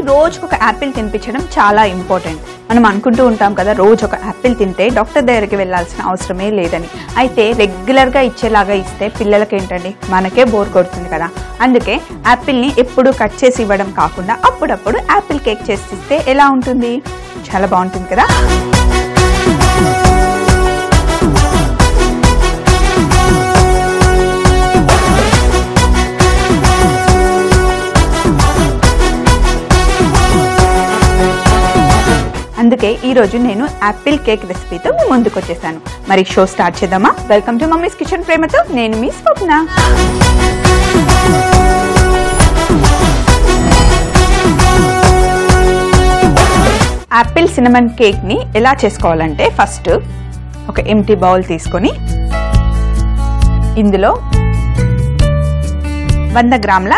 రోజుకు ఒక యాపిల్ తినిపించడం చాలా ఇంపార్టెంట్. మనం అనుకుంటూ ఉంటాం కదా రోజు ఒక యాపిల్ తింటే డాక్టర్ దగ్గరికి వెళ్ళాల్సిన అవసరమే లేదని. అయితే రెగ్యులర్గా ఇచ్చేలాగా ఇస్తే పిల్లలకి ఏంటండి మనకే బోర్ కొడుతుంది కదా. అందుకే యాపిల్ని ఎప్పుడు కట్ చేసి ఇవ్వడం కాకుండా అప్పుడప్పుడు యాపిల్ కేక్ చేసి ఇస్తే ఎలా ఉంటుంది? చాలా బాగుంటుంది కదా. అందుకే ఈరోజు నేను యాపిల్ కేక్ రెసిపీతో మీ ముందుకు వచ్చేసాను. మరి షో స్టార్ట్ చేద్దామా? వెల్కమ్ టు మమ్మీస్ కిచెన్ ప్రేమతో నేను మీ స్వప్న. యాపిల్ సినమన్ కేక్ని ఎలా చేసుకోవాలంటే ఫస్ట్ ఒక ఎంటీ బౌల్ తీసుకొని ఇందులో 100 గ్రాముల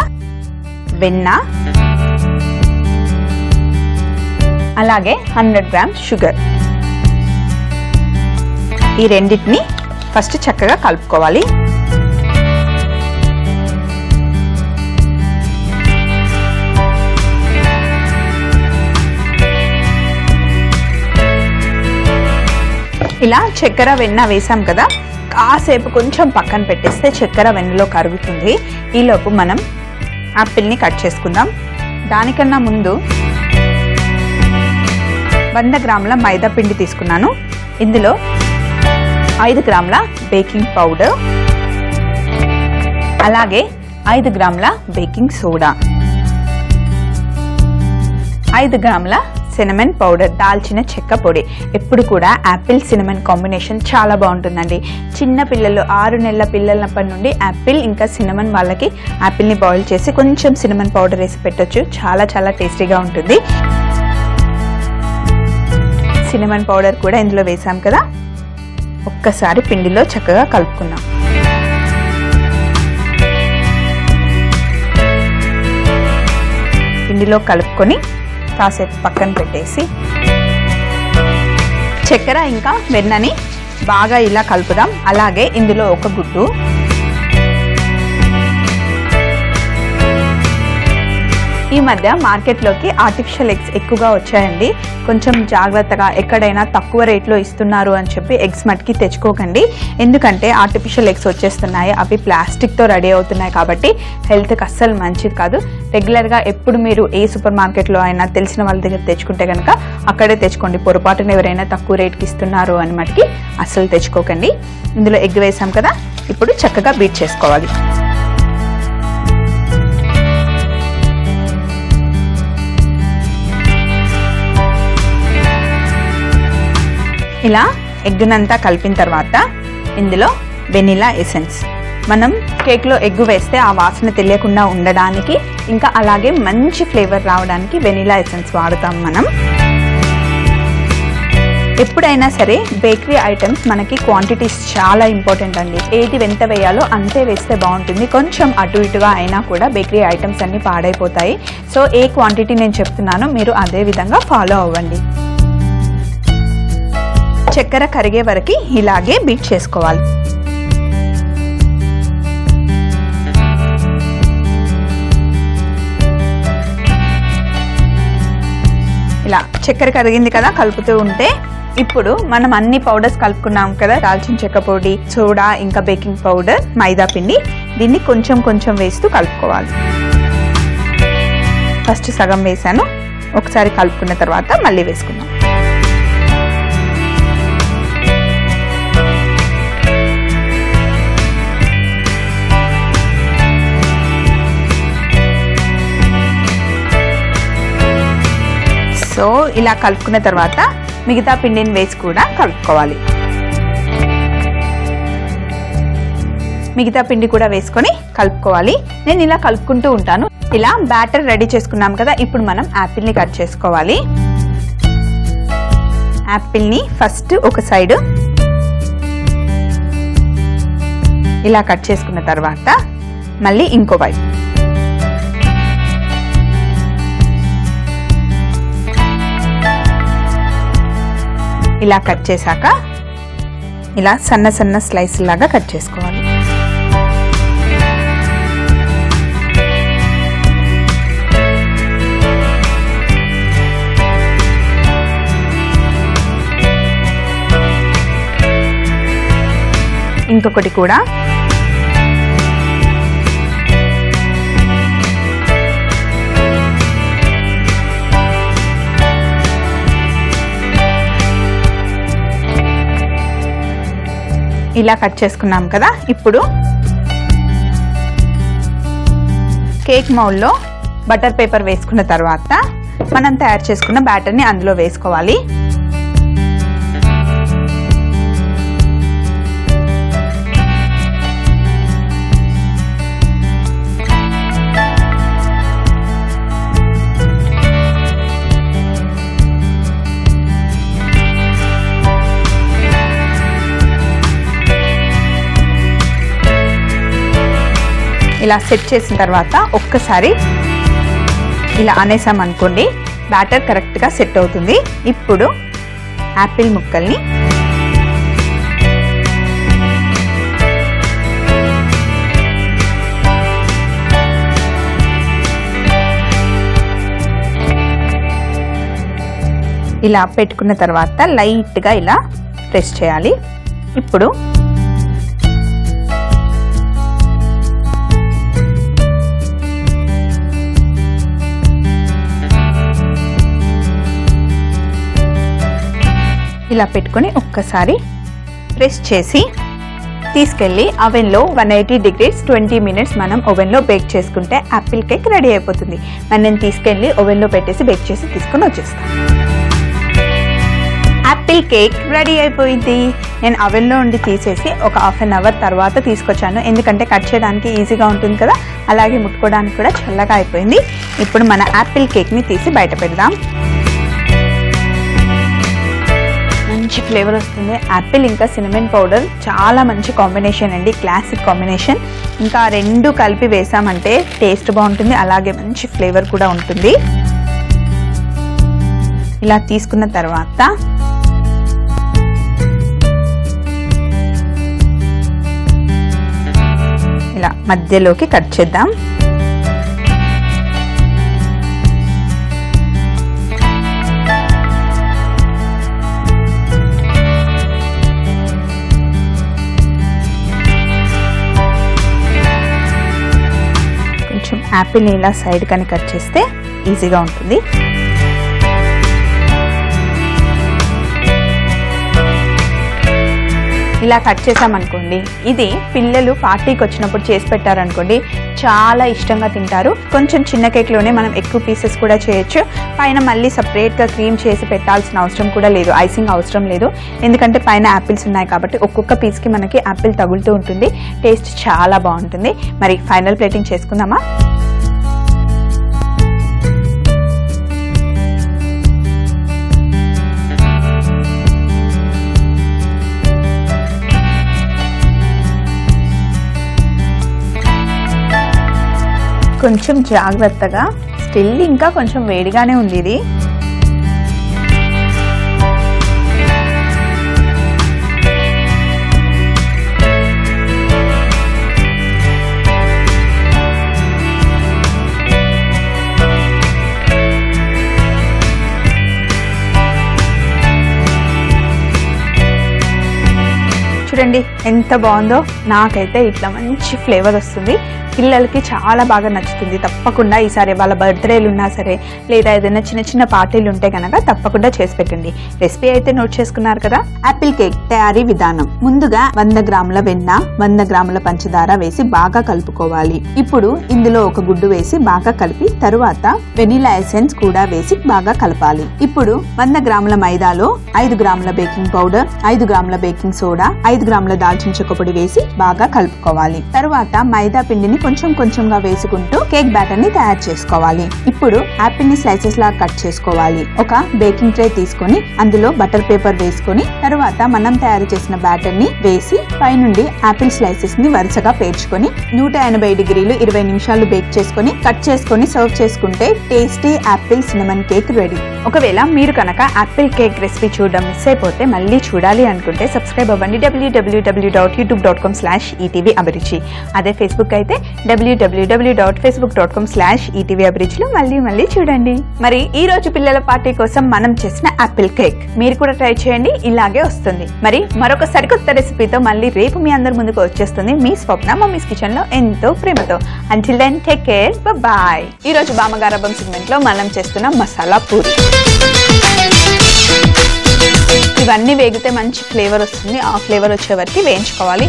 వెన్న, అలాగే 100 గ్రామ్స్ షుగర్, ఈ రెండింటిని ఫస్ట్ చక్కగా కలుపుకోవాలి. ఇలా చక్కెర వెన్న వేసాం కదా, కాసేపు కొంచెం పక్కన పెట్టేస్తే చక్కెర వెన్నలో కరుగుతుంది. ఈలోపు మనం యాపిల్ని కట్ చేసుకుందాం. దానికన్నా ముందు 100 గ్రాముల మైదా పిండి తీసుకున్నాను. ఇందులో 5 గ్రాముల బేకింగ్ పౌడర్, అలాగే 5 గ్రాముల బేకింగ్ సోడా, 5 గ్రాముల సినమన్ పౌడర్, దాల్చిన చెక్క పొడి. ఎప్పుడు కూడా యాపిల్ సినమన్ కాంబినేషన్ చాలా బాగుంటుందండి. చిన్న పిల్లలు 6 నెలల పిల్లలప్పటి నుండి యాపిల్ ఇంకా సినమన్ వాళ్ళకి యాపిల్ని బాయిల్ చేసి కొంచెం సినమన్ పౌడర్ వేసి పెట్టొచ్చు. చాలా చాలా టేస్టీగా ఉంటుంది. సినమన్ పౌడర్ కూడా ఇందులో వేసాం కదా. ఒక్కసారి పిండిలో చక్కగా కలుపుకుందాం. పిండిలో కలుపుకొని కాసేపు పక్కన పెట్టేసి చక్కెర ఇంకా వెన్నని బాగా ఇలా కలుపుదాం. అలాగే ఇందులో ఒక గుడ్డు, ఈ మధ్య మార్కెట్లోకి ఆర్టిఫిషియల్ ఎగ్స్ ఎక్కువగా వచ్చాయండి. కొంచెం జాగ్రత్తగా, ఎక్కడైనా తక్కువ రేట్లో ఇస్తున్నారు అని చెప్పి ఎగ్స్ మట్టికి తెచ్చుకోకండి. ఎందుకంటే ఆర్టిఫిషియల్ ఎగ్స్ వచ్చేస్తున్నాయి, అవి ప్లాస్టిక్తో రెడీ అవుతున్నాయి కాబట్టి హెల్త్కి అస్సలు మంచిది కాదు. రెగ్యులర్గా ఎప్పుడు మీరు ఏ సూపర్ మార్కెట్లో అయినా తెలిసిన వాళ్ళ దగ్గర తెచ్చుకుంటే కనుక అక్కడే తెచ్చుకోండి. పొరపాటున ఎవరైనా తక్కువ రేట్కి ఇస్తున్నారు అని మట్టికి అస్సలు తెచ్చుకోకండి. ఇందులో ఎగ్ వేసాం కదా, ఇప్పుడు చక్కగా బీట్ చేసుకోవాలి. ఇలా ఎగ్గునంతా కలిపిన తర్వాత ఇందులో వెనిలా ఎసెన్స్, మనం కేక్లో ఎగ్గు వేస్తే ఆ వాసన తెలియకుండా ఉండడానికి ఇంకా అలాగే మంచి ఫ్లేవర్ రావడానికి వెనిలా ఎసెన్స్ వాడతాం మనం. ఎప్పుడైనా సరే బేకరీ ఐటమ్స్ మనకి క్వాంటిటీస్ చాలా ఇంపార్టెంట్ అండి. ఏది ఎంత వేయాలో అంతే వేస్తే బాగుంటుంది. కొంచెం అటు ఇటుగా అయినా కూడా బేకరీ ఐటమ్స్ అన్నీ పాడైపోతాయి. సో ఏ క్వాంటిటీ నేను చెప్తున్నానో మీరు అదే విధంగా ఫాలో అవ్వండి. చక్కెర కరిగే వరకు ఇలాగే బీట్ చేసుకోవాలి. ఇలా చక్కెర కరిగింది కదా, కలుపుతూ ఉంటే ఇప్పుడు మనం అన్ని పౌడర్స్ కలుపుకున్నాం కదా, దాల్చిన చెక్క పొడి, సోడా, ఇంకా బేకింగ్ పౌడర్, మైదా పిండి, దీన్ని కొంచెం కొంచెం వేస్తూ కలుపుకోవాలి. ఫస్ట్ సగం వేసాను, ఒకసారి కలుపుకున్న తర్వాత మళ్ళీ వేసుకుందాం. సో ఇలా కలుపుకున్న తర్వాత మిగతా పిండిని వేసి కూడా కలుపుకోవాలి. మిగతా పిండి కూడా వేసుకొని కలుపుకోవాలి. నేను ఇలా కలుపుకుంటూ ఉంటాను. ఇలా బ్యాటర్ రెడీ చేసుకున్నాం కదా, ఇప్పుడు మనం యాపిల్ని కట్ చేసుకోవాలి. యాపిల్ని ఫస్ట్ ఒక సైడ్ ఇలా కట్ చేసుకున్న తర్వాత మళ్ళీ ఇంకో వైపు ఇలా కట్ చేశాక ఇలా సన్న సన్న స్లైస్ లాగా కట్ చేసుకోవాలి. ఇంకొకటి కూడా ఇలా కట్ చేసుకున్నాం కదా. ఇప్పుడు కేక్ మౌల్డ్లో బటర్ పేపర్ వేసుకున్న తర్వాత మనం తయారు చేసుకున్న బ్యాటర్ని అందులో వేసుకోవాలి. ఇలా సెట్ చేసిన తర్వాత ఒక్కసారి ఇలా అనేసామనుకోండి, బ్యాటర్ కరెక్ట్గా సెట్ అవుతుంది. ఇప్పుడు యాపిల్ ముక్కల్ని ఇలా పెట్టుకున్న తర్వాత లైట్గా ఇలా ప్రెస్ చేయాలి. ఇప్పుడు ఇలా పెట్టుకొని ఒక్కసారి ప్రెస్ చేసి తీసుకెళ్ళి అవెన్లో 180 degrees 20 minutes మనం ఓవెన్లో బేక్ చేసుకుంటే యాపిల్ కేక్ రెడీ అయిపోతుంది. మరి నేను తీసుకెళ్ళి ఓవెన్లో పెట్టేసి బేక్ చేసి తీసుకొని వచ్చేస్తాను. యాపిల్ కేక్ రెడీ అయిపోయింది. నేను అవెన్లో ఉండి తీసేసి ఒక హాఫ్ అన్ అవర్ తర్వాత తీసుకొచ్చాను, ఎందుకంటే కట్ చేయడానికి ఈజీగా ఉంటుంది కదా, అలాగే ముట్టుకోవడానికి కూడా చల్లగా అయిపోయింది. ఇప్పుడు మన యాపిల్ కేక్ని తీసి బయట పెడదాం. మంచి ఫ్లేవర్ వస్తుంది. యాపిల్ ఇంకా సినమన్ పౌడర్ చాలా మంచి కాంబినేషన్ అండి, క్లాసిక్ కాంబినేషన్. ఇంకా రెండు కలిపి వేసామంటే టేస్ట్ బాగుంటుంది, అలాగే మంచి ఫ్లేవర్ కూడా ఉంటుంది. ఇలా తీసుకున్న తర్వాత ఇలా మధ్యలోకి కట్ చేద్దాం. యాపిల్ని ఇలా సైడ్ కానీ కట్ చేస్తే ఈజీగా ఉంటుంది. ఇలా కట్ చేసామనుకోండి, ఇది పిల్లలు పార్టీకి వచ్చినప్పుడు చేసి పెట్టారనుకోండి చాలా ఇష్టంగా తింటారు. కొంచెం చిన్న కేక్లోనే మనం ఎక్కువ పీసెస్ కూడా చేయొచ్చు. పైన మళ్ళీ సపరేట్గా క్రీమ్ చేసి పెట్టాల్సిన అవసరం కూడా లేదు, ఐసింగ్ అవసరం లేదు, ఎందుకంటే పైన యాపిల్స్ ఉన్నాయి కాబట్టి ఒక్కొక్క పీస్కి మనకి యాపిల్ తగులుతూ ఉంటుంది. టేస్ట్ చాలా బాగుంటుంది. మరి ఫైనల్ ప్లేటింగ్ చేసుకుందామా? కొంచెం జాగ్రత్తగా, స్టిల్ ఇంకా కొంచెం వేడిగానే ఉంది ఇది. చూడండి ఎంత బాగుందో. నాకైతే ఇట్లా మంచి ఫ్లేవర్ వస్తుంది, పిల్లలకి చాలా బాగా నచ్చుతుంది. తప్పకుండా ఈసారి వాళ్ళ బర్త్డేలు ఉన్నా సరే, లేదా ఏదైనా చిన్న చిన్న పార్టీలు ఉంటే కనుక తప్పకుండా చేసి పెట్టండి. రెసిపీ అయితే నోట్ చేసుకున్నారు కదా. యాపిల్ కేక్ తయారీ విధానం: ముందుగా 100 గ్రాముల వెన్న, 100 గ్రాముల పంచదార వేసి బాగా కలుపుకోవాలి. ఇప్పుడు ఇందులో ఒక గుడ్డు వేసి బాగా కలిపి తరువాత వెనిలా ఎసెన్స్ కూడా వేసి బాగా కలపాలి. ఇప్పుడు 100 గ్రాముల మైదాలో 5 గ్రాముల బేకింగ్ పౌడర్, 5 గ్రాముల బేకింగ్ సోడా, 5 గ్రాముల దాల్చిన చెక్క పొడి వేసి బాగా కలుపుకోవాలి. తరువాత మైదా పిండిని కొంచెం కొంచెంగా వేసుకుంటూ కేక్ బ్యాటర్ ని తయారు చేసుకోవాలి. ఇప్పుడు యాపిల్ ని స్లైసెస్ లా కట్ చేసుకోవాలి. ఒక బేకింగ్ ట్రే తీసుకొని అందులో బటర్ పేపర్ వేసుకొని తరువాత మనం తయారు చేసిన బ్యాటర్ ని వేసి పైనుండి యాపిల్ స్లైసెస్ ని వరుసగా పేర్చుకొని 180 డిగ్రీలు 20 నిమిషాలు బేక్ చేసుకొని కట్ చేసుకొని సర్వ్ చేసుకుంటే tasty Apple cinnamon cake ready. ఒకవేళ మీరు కనుక యాపిల్ కేక్ రెసిపీ చూడడం మిస్ అయిపోతే మళ్ళీ చూడాలి అనుకుంటే సబ్స్క్రైబ్ అవ్వండి. www.youtube.com/etv అభిరుచి. అదే ఫేస్బుక్ అయితే www.facebook.com/etv అభిరుచిలో మళ్ళీ చూడండి. మరి ఈ రోజు పిల్లల పార్టీ కోసం మనం చేసిన యాపిల్ కేక్ మీరు కూడా ట్రై చేయండి, ఇలాగే వస్తుంది. మరి మరొక సరికొత్త రెసిపీతో మళ్ళీ రేపు మీ అందరి ముందుకు వచ్చేస్తుంది మీ స్వప్న మమ్మీస్ కిచెన్ లో ఎంతో ప్రేమతో. Until then take care, bye. ఈ రోజు బామగారబ్బం సెగ్మెంట్ లో మనం చేస్తున్న మసాలా పూరి. ఇవన్నీ వేగితే మంచి ఫ్లేవర్ వస్తుంది, ఆ ఫ్లేవర్ వచ్చే వరకు వేయించుకోవాలి.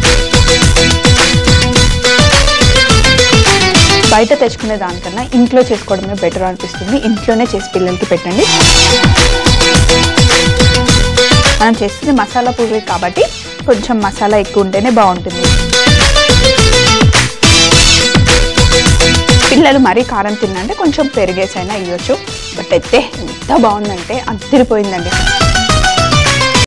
బయట తెచ్చుకునే దానికన్నా ఇంట్లో చేసుకోవడమే బెటర్ అనిపిస్తుంది. ఇంట్లోనే చేసి పిల్లలకి పెట్టండి. మనం చేస్తుంది మసాలా పూరి కాబట్టి కొంచెం మసాలా ఎక్కువ ఉంటేనే బాగుంటుంది. పిల్లలు మరీ కారం తిన్నంటే కొంచెం పెరిగేసైనా ఇవ్వచ్చు. బట్ అయితే ఎంత బాగుందంటే అదిరిపోయిందండి.